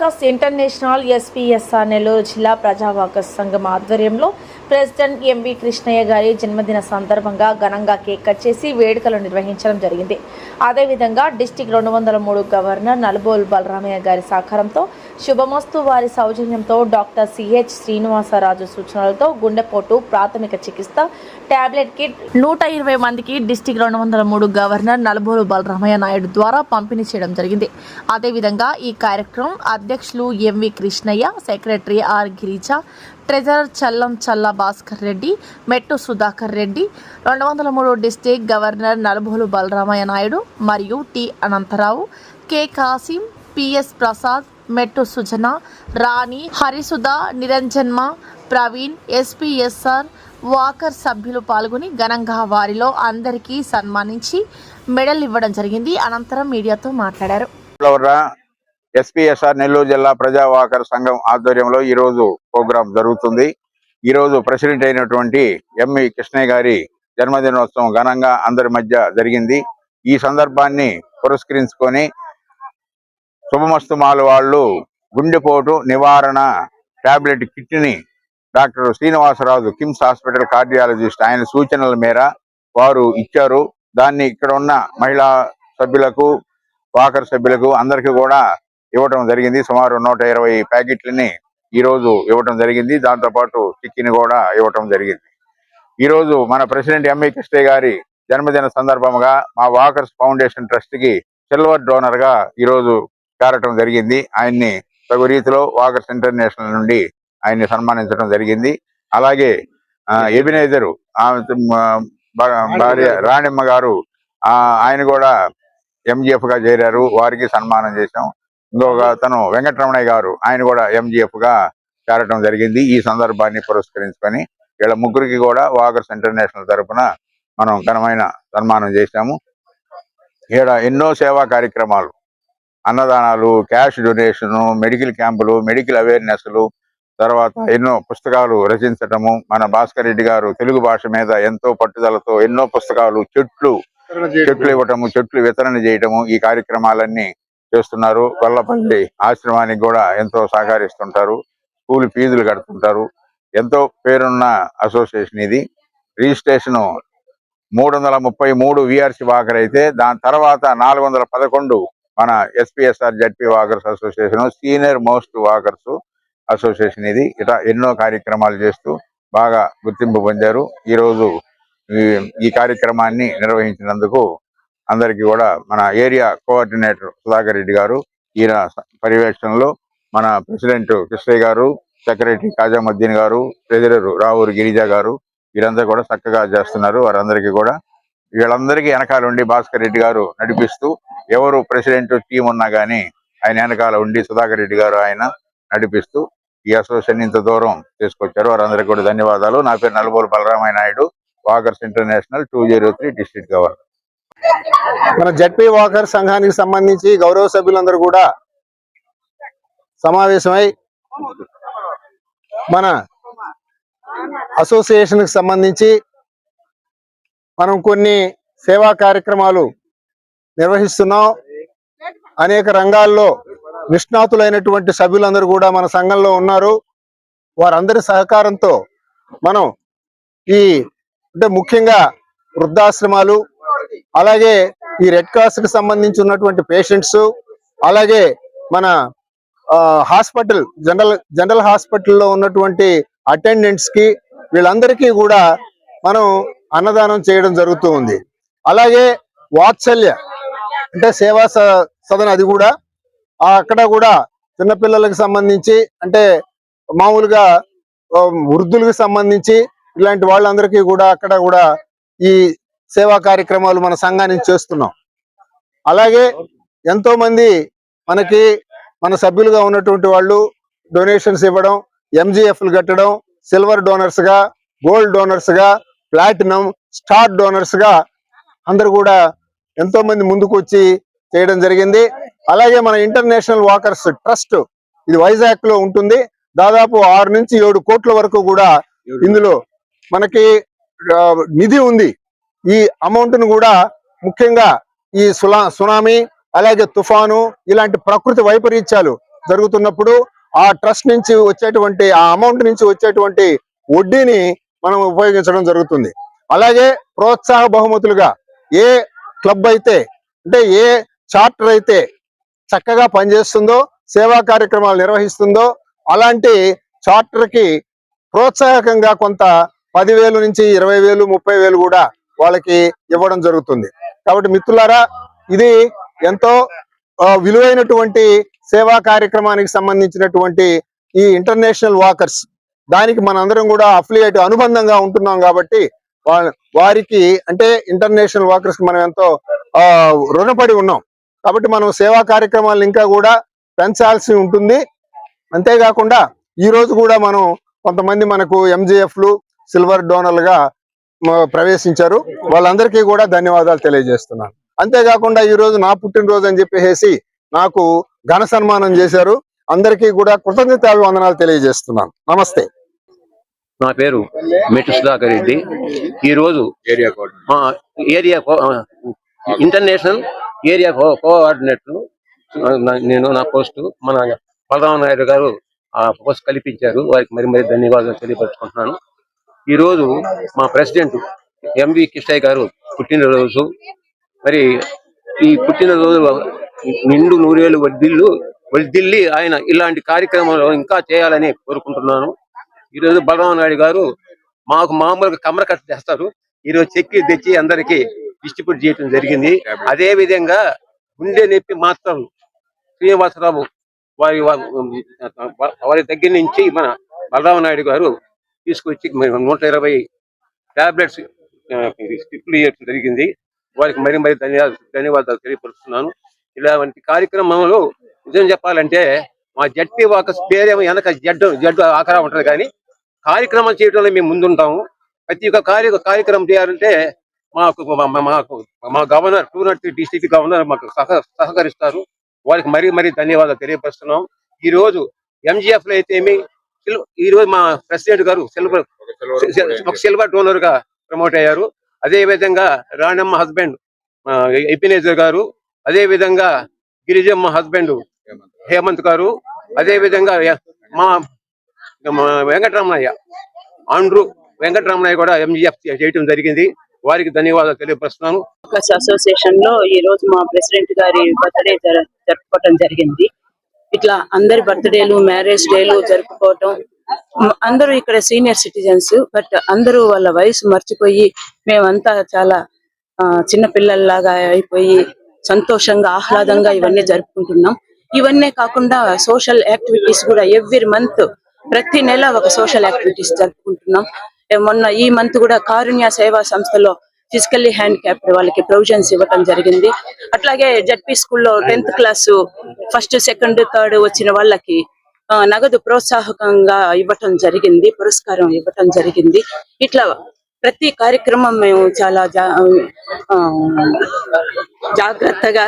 Walkers international SPSR Nellore జిల్లా ప్రజా walkers సంఘం ఆధ్వర్యంలో ప్రెసిడెంట్ ఎంవి కృష్ణయ్య గారి జన్మదిన సందర్భంగా ఘనంగా కేక్ కట్ చేసి వేడుకలు నిర్వహించడం జరిగింది. అదేవిధంగా డిస్టిక్ 203 గవర్నర్ నలుబోలు బలరామయ్య గారి సహకారంతో శుభమస్తు వారి సౌజన్యంతో డాక్టర్ సిహెచ్ శ్రీనివాసరాజు సూచనలతో గుండెపోటు ప్రాథమిక చికిత్స టాబ్లెట్ కిట్ 120 మందికి డిస్టిక్ 203 గవర్నర్ నలుబోలు బలరామయ్య నాయుడు ద్వారా పంపిణీ చేయడం జరిగింది. అదేవిధంగా ఈ కార్యక్రమం అధ్యక్షులు MV Krishnayya, secretary R Girija, treasurer Challa Bhaskar Reddy, Mettu Sudhakar Reddy, 203 district governor Nalubolu Balaramayya Naidu మరియు T Anantarao, K Kasim, PS Prasad, Mettu Sujana, Rani, Harisudha, నిరంజన్మ, ప్రవీణ్, ఎస్పీఎస్ఆర్ వాకర్ సభ్యులు పాల్గొని ఘనంగా వారిలో అందరికీ సన్మానించి మెడల్ ఇవ్వడం జరిగింది. అనంతరం మీడియాతో మాట్లాడారు. ఎస్పీఎస్ఆర్ నెల్లూరు జిల్లా ప్రజా వాకర్ సంఘం ఆధ్వర్యంలో ఈరోజు ప్రోగ్రాం జరుగుతుంది. ఈరోజు ప్రెసిడెంట్ అయినటువంటి ఎంవి కృష్ణయ్య గారి జన్మదినోత్సవం ఘనంగా అందరి మధ్య జరిగింది. ఈ సందర్భాన్ని పురస్కరించుకొని శుభమస్తు మాల్ వాళ్ళు గుండెపోటు నివారణ టాబ్లెట్ కిట్ ని doctor Srinivasaraju KIMS hospital cardiologist ఆయన సూచనల మేర వారు ఇచ్చారు. దాన్ని ఇక్కడ ఉన్న మహిళా సభ్యులకు, వాకర్ సభ్యులకు అందరికీ కూడా ఇవ్వటం జరిగింది. సుమారు 120 ప్యాకెట్లని ఈరోజు ఇవ్వటం జరిగింది. దాంతోపాటు చిక్కిని కూడా ఇవ్వటం జరిగింది. ఈరోజు మన ప్రెసిడెంట్ ఎంవి కృష్ణయ్య గారి జన్మదిన సందర్భంగా మా వాకర్స్ ఫౌండేషన్ ట్రస్ట్ కి సిల్వర్ డోనర్ గా ఈరోజు చేరటం జరిగింది. ఆయన్ని తగు రీతిలో వాకర్స్ ఇంటర్నేషనల్ నుండి ఆయన్ని సన్మానించడం జరిగింది. అలాగే ఎబినేజరు భార్య రాణిమ్మ గారు ఆయన కూడా ఎంజిఎఫ్ గా చేరారు, వారికి సన్మానం చేశాం. ఇంకొక తను వెంకటరమణయ్య గారు ఆయన కూడా ఎంజిఎఫ్ గా చేరటం జరిగింది. ఈ సందర్భాన్ని పురస్కరించుకొని వీళ్ళ ముగ్గురికి కూడా వాకర్స్ ఇంటర్నేషనల్ తరఫున మనం ఘనమైన సన్మానం చేశాము. ఇక్కడ ఎన్నో సేవా కార్యక్రమాలు, అన్నదానాలు, క్యాష్ డొనేషను, మెడికల్ క్యాంపులు, మెడికల్ అవేర్నెస్లు, తర్వాత ఎన్నో పుస్తకాలు రచించటము. మన భాస్కర్ రెడ్డి గారు తెలుగు భాష మీద ఎంతో పట్టుదలతో ఎన్నో పుస్తకాలు, చెట్లు ఇవ్వటము, చెట్లు వితరణ చేయటము, ఈ కార్యక్రమాలన్నీ చేస్తున్నారు. గొల్లపల్లి ఆశ్రమానికి కూడా ఎంతో సహకరిస్తుంటారు. స్కూల్ ఫీజులు కడుతుంటారు. ఎంతో పేరున్న అసోసియేషన్ ఇది. రిజిస్ట్రేషన్ 333 విఆర్సి వాకర్ అయితే దాని తర్వాత 411 మన SPSR ZP walkers association, senior most walkers association ఇది. ఇట్లా ఎన్నో కార్యక్రమాలు చేస్తూ బాగా గుర్తింపు పొందారు. ఈరోజు ఈ కార్యక్రమాన్ని నిర్వహించినందుకు అందరికీ కూడా మన ఏరియా కోఆర్డినేటర్ సుధాకర్ రెడ్డి గారు, ఈయన పర్యవేక్షణలో మన ప్రెసిడెంట్ కృష్ణయ్య గారు, సెక్రటరీ కాజాముద్దీన్ గారు, ట్రెజరర్ రావూరు గిరిజ గారు, వీరందరూ కూడా చక్కగా చేస్తున్నారు. వారందరికీ కూడా వీళ్ళందరికీ వెనకాల ఉండి భాస్కర్ రెడ్డి గారు నడిపిస్తూ, ఎవరు ప్రెసిడెంట్ టీం ఉన్నా కానీ ఆయన వెనకాల ఉండి సుధాకర్ రెడ్డి గారు ఆయన నడిపిస్తూ ఈ అసోసియేషన్ ఇంత దూరం తీసుకొచ్చారు. వారందరికీ కూడా ధన్యవాదాలు. నా పేరు Nalubolu Balaramayya Naidu, walkers international 203 district governor. మన జడ్పీ వాకర్ సంఘానికి సంబంధించి గౌరవ సభ్యులందరూ కూడా సమావేశమై మన అసోసియేషన్ కి సంబంధించి మనం కొన్ని సేవా కార్యక్రమాలు నిర్వహిస్తున్నాం. అనేక రంగాల్లో నిష్ణాతులైనటువంటి సభ్యులందరూ కూడా మన సంఘంలో ఉన్నారు. వారందరి సహకారంతో మనం అంటే ముఖ్యంగా వృద్ధాశ్రమాలు, అలాగే ఈ రెడ్ క్రాస్ కి సంబంధించి ఉన్నటువంటి పేషెంట్స్, అలాగే మన హాస్పిటల్ జనరల్ హాస్పిటల్లో ఉన్నటువంటి అటెండెంట్స్ కి, వీళ్ళందరికీ కూడా మనం అన్నదానం చేయడం జరుగుతూ ఉంది. అలాగే వాత్సల్య అంటే సేవా సదన్, అది కూడా అక్కడ కూడా చిన్నపిల్లలకు సంబంధించి, అంటే మామూలుగా వృద్ధులకు సంబంధించి ఇలాంటి వాళ్ళందరికీ కూడా అక్కడ కూడా ఈ సేవా కార్యక్రమాలు మన సంఘానికి చేస్తున్నాం. అలాగే ఎంతో మంది మన సభ్యులుగా ఉన్నటువంటి వాళ్ళు డొనేషన్స్ ఇవ్వడం, ఎంజిఎఫ్లు కట్టడం, సిల్వర్ డోనర్స్ గా, గోల్డ్ డోనర్స్ గా, ప్లాటినం, స్టార్ డోనర్స్ గా అందరు కూడా ఎంతో మంది ముందుకు వచ్చి చేయడం జరిగింది. అలాగే మన ఇంటర్నేషనల్ వాకర్స్ ట్రస్ట్ ఇది వైజాగ్ లో ఉంటుంది. దాదాపు 6 నుంచి 7 కోట్ల వరకు కూడా ఇందులో మనకి నిధి ఉంది. ఈ అమౌంట్ ను కూడా ముఖ్యంగా ఈ సునామీ, అలాగే తుఫాను, ఇలాంటి ప్రకృతి వైపరీత్యాలు జరుగుతున్నప్పుడు ఆ ట్రస్ట్ నుంచి వచ్చేటువంటి ఆ అమౌంట్ నుంచి వచ్చేటువంటి వడ్డీని మనం ఉపయోగించడం జరుగుతుంది. అలాగే ప్రోత్సాహ బహుమతులుగా ఏ క్లబ్ అయితే అంటే ఏ చార్టర్ అయితే చక్కగా పనిచేస్తుందో సేవా కార్యక్రమాలు నిర్వహిస్తుందో అలాంటి చార్టర్ కి ప్రోత్సాహకంగా కొంత 10,000 నుంచి 20,000 30,000 కూడా వాళ్ళకి ఇవ్వడం జరుగుతుంది. కాబట్టి మిత్రులారా, ఇది ఎంతో విలువైనటువంటి సేవా కార్యక్రమానికి సంబంధించినటువంటి ఈ ఇంటర్నేషనల్ వాకర్స్ దానికి మనందరం కూడా అఫిలియేట్ అనుబంధంగా ఉంటున్నాం కాబట్టి వారికి అంటే ఇంటర్నేషనల్ వాకర్స్ కి మనం ఎంతో రుణపడి ఉన్నాం. కాబట్టి మనం సేవా కార్యక్రమాలను ఇంకా కూడా పెంచాల్సి ఉంటుంది. అంతేకాకుండా ఈ రోజు కూడా మనం కొంతమంది మనకు ఎంజిఎఫ్లు సిల్వర్ డోనర్లుగా ప్రవేశించారు. వాళ్ళందరికీ కూడా ధన్యవాదాలు తెలియజేస్తున్నాను. అంతేకాకుండా ఈ రోజు నా పుట్టినరోజు అని చెప్పేసి నాకు ఘన సన్మానం చేశారు. అందరికీ కూడా కృతజ్ఞతాభివందనాలు తెలియజేస్తున్నాను. నమస్తే. నా పేరు మెట్టు సుధాకర్ రెడ్డి. ఈరోజు ఏరియా ఇంటర్నేషనల్ ఏరియా కోఆర్డినేటర్ నేను నా పోస్టు మన బలరామ నాయుడు గారు ఆ పోస్ట్ కల్పించారు. వారికి మరి ధన్యవాదాలు తెలియపరుచుకుంటున్నాను. ఈరోజు మా ప్రెసిడెంట్ ఎంవి కృష్ణయ్య గారు పుట్టినరోజు. మరి ఈ పుట్టినరోజు నిండు 100 ఏళ్ళు వడ్డిల్లి ఆయన ఇలాంటి కార్యక్రమాలు ఇంకా చేయాలని కోరుకుంటున్నాను. ఈరోజు బలరామ నాయుడు గారు మాకు మామూలుగా కమ్మర కట్ట చేస్తారు. ఈరోజు చెక్కి తెచ్చి అందరికీ డిస్ట్రిబ్యూట్ చేయడం జరిగింది. అదే విధంగా గుండె నొప్పి మాత్రం శ్రీనివాసరావు వారి దగ్గర నుంచి మన బలరామ నాయుడు గారు తీసుకొచ్చి 120 టాబ్లెట్స్ స్టిప్లు ఇవ్వడం జరిగింది. వారికి మరి ధన్యవాదాలు తెలియపరుస్తున్నాను. ఇలాంటి కార్యక్రమంలో నిజం చెప్పాలంటే మా జడ్పీ వాకర్స్ పేరేమో వెనక జడ్డు ఆకారం ఉంటుంది, కానీ కార్యక్రమం చేయడంలో మేము ముందుంటాము. ప్రతి ఒక్క కార్యక్రమం చేయాలంటే మా గవర్నర్ 203 డిస్ట్రిక్ట్ గవర్నర్ మాకు సహకరిస్తారు. వారికి మరి ధన్యవాదాలు తెలియపరుస్తున్నాం. ఈ రోజు ఎంజిఎఫ్ లో అయితే ఈ రోజు మా ప్రెసిడెంట్ గారు సిల్వర్ డోనర్ గా ప్రమోట్ అయ్యారు. అదే విధంగా రాణమ్మ హస్బెండ్ ఎపినేజర్ గారు, అదే విధంగా గిరిజమ్మ హస్బెండ్ హేమంత్ గారు, అదే విధంగా మా వెంకటరమణయ్య ఆండ్రూ వెంకటరమణయ్య కూడా ఎంజిఎఫ్ చేయటం జరిగింది. వారికి ధన్యవాదాలు తెలియపరుస్తున్నాను. అసోసియేషన్ లో ఈ రోజు మా ప్రెసిడెంట్ గారి బర్త్డే జరుపుకోవటం జరిగింది. ఇట్లా అందరి బర్త్డేలు మ్యారేజ్ డేలు జరుపుకోవటం, అందరూ ఇక్కడ సీనియర్ సిటిజన్స్, బట్ అందరూ వాళ్ళ వయసు మర్చిపోయి మేమంతా చాలా చిన్న పిల్లల్లాగా అయిపోయి సంతోషంగా ఆహ్లాదంగా ఇవన్నీ జరుపుకుంటున్నాం. ఇవన్నీ కాకుండా సోషల్ యాక్టివిటీస్ కూడా ఎవ్రీ మంత్ ప్రతి నెల ఒక సోషల్ యాక్టివిటీస్ జరుపుకుంటున్నాం. మొన్న ఈ మంత్ కూడా కారుణ్య సేవా సంస్థలో ఫిజికల్లీ హ్యాండిక్యాప్డ్ వాళ్ళకి ప్రొవిజన్స్ ఇవ్వటం జరిగింది. అట్లాగే జడ్పీ స్కూల్లో 10th class 1st 2nd 3rd వచ్చిన వాళ్ళకి నగదు ప్రోత్సాహకంగా ఇవ్వటం జరిగింది, పురస్కారం ఇవ్వటం జరిగింది. ఇట్లా ప్రతి కార్యక్రమం మేము చాలా జాగ్రత్తగా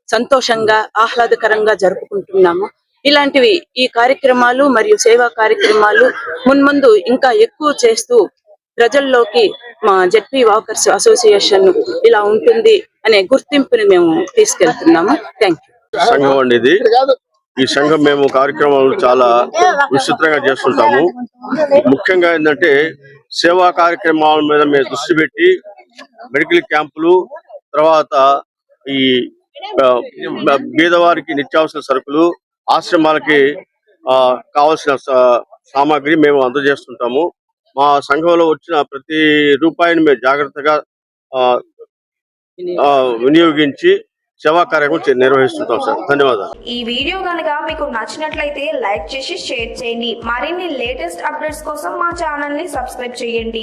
సంతోషంగా ఆహ్లాదకరంగా జరుపుకుంటున్నాము. ఇలాంటివి ఈ కార్యక్రమాలు మరియు సేవా కార్యక్రమాలు మున్ముందు ఇంకా ఎక్కువ చేస్తూ ప్రజల్లోకి మా జడ్పీ వాకర్స్ అసోసియేషన్ ఇలా ఉంటుంది అనే గుర్తింపుని మేము తీసుకెళ్తున్నాము. Thank you. సంఘం అండి ఇది. ఈ సంఘం మేము కార్యక్రమాలు చాలా విస్తృతంగా చేస్తుంటాము. ముఖ్యంగా ఏంటంటే సేవా కార్యక్రమాల మీద మేము దృష్టి పెట్టి మెడికల్ క్యాంపులు, తర్వాత ఈ బీదవారికి నిత్యావసర సరుకులు, ఆశ్రమాలకి కావాల్సిన సామాగ్రి మేము అందజేస్తుంటాము. మా సంఘంలో వచ్చిన ప్రతి రూపాయిని మేము జాగ్రత్తగా వినియోగించి సేవా కార్యక్రమం నిర్వహిస్తుంటాం సార్. ధన్యవాదాలు. ఈ వీడియో కనుక మీకు నచ్చినట్లయితే లైక్ చేసి షేర్ చేయండి. మరిన్ని లేటెస్ట్ అప్డేట్స్ కోసం మా ఛానల్ ని సబ్స్క్రైబ్ చేయండి.